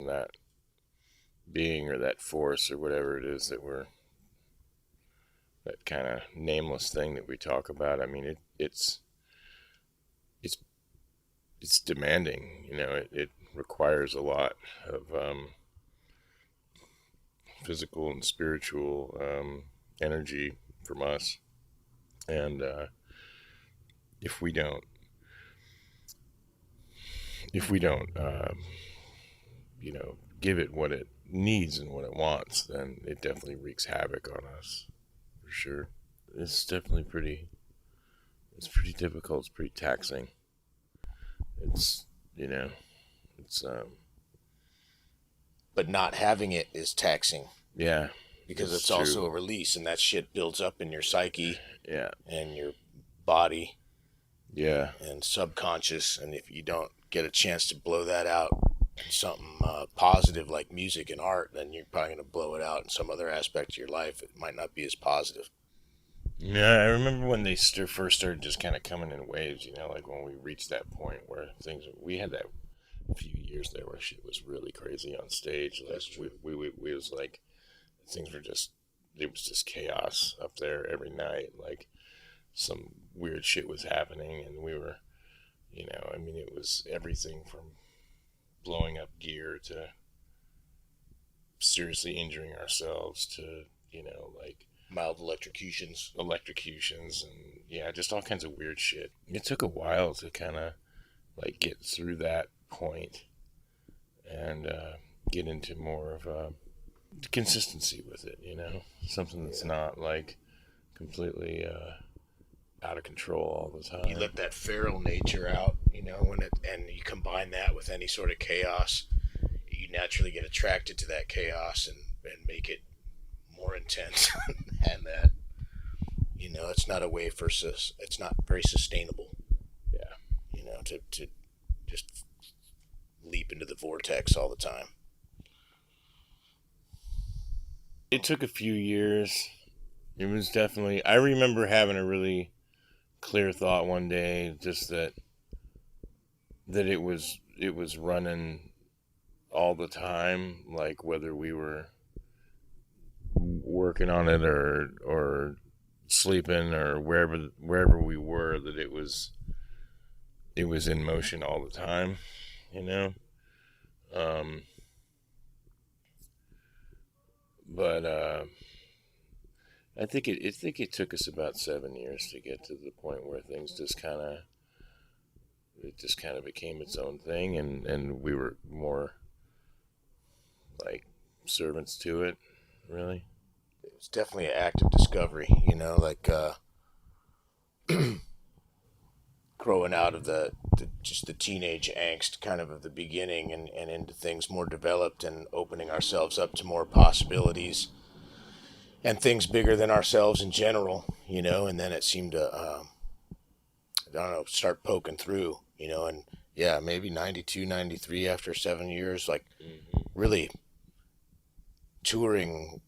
that being or that force or whatever it is that that kind of nameless thing that we talk about. I mean, it's demanding, it requires a lot of physical and spiritual energy from us. And if we don't, give it what it needs and what it wants, then it definitely wreaks havoc on us, for sure. It's definitely it's pretty difficult. It's pretty taxing. It's, it's, But not having it is taxing. Yeah. Because it's also a release, and that shit builds up in your psyche. Yeah. And your body. Yeah. And subconscious. And if you don't get a chance to blow that out in something positive like music and art, then you're probably going to blow it out in some other aspect of your life. It might not be as positive. Yeah, I remember when they first started just kind of coming in waves, like when we reached that point where we had that few years there where shit was really crazy on stage. Like, we was like, it was just chaos up there every night. Like, some weird shit was happening, and we were, it was everything from blowing up gear to seriously injuring ourselves to, like mild electrocutions, and just all kinds of weird shit. It took a while to kind of like get through that point and get into more of a consistency with it, something that's not like completely out of control all the time. You let that feral nature out, and you combine that with any sort of chaos, you naturally get attracted to that chaos and make it more intense. And that, it's not a way it's not very sustainable. Yeah. To just leap into the vortex all the time. It took a few years. It was definitely, I remember having a really clear thought one day, just that it was running all the time, like whether we were working on it or sleeping or wherever we were, that it was in motion all the time, but I think it took us about 7 years to get to the point where things just kind of became its own thing, and we were more like servants to it, really. It was definitely an act of discovery, like growing out of the teenage angst kind of the beginning and into things more developed and opening ourselves up to more possibilities and things bigger than ourselves in general, and then it seemed to, I don't know, start poking through, and yeah, maybe 92, 93 after 7 years, like really touring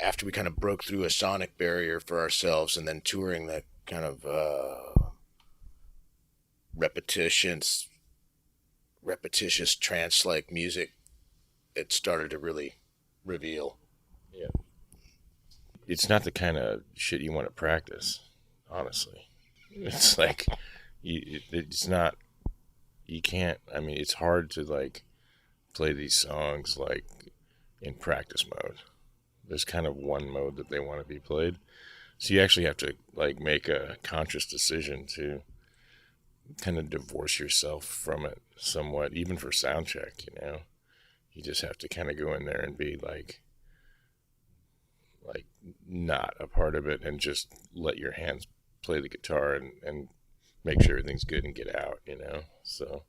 after we kind of broke through a sonic barrier for ourselves, and then touring that kind of repetitious trance-like music, it started to really reveal. Yeah. It's not the kind of shit you want to practice, honestly. It's like, it's not, you can't, it's hard to like play these songs like in practice mode. There's kind of one mode that they want to be played. So you actually have to like make a conscious decision to kind of divorce yourself from it somewhat, even for sound check, You just have to kind of go in there and be like not a part of it, and just let your hands play the guitar and make sure everything's good and get out, So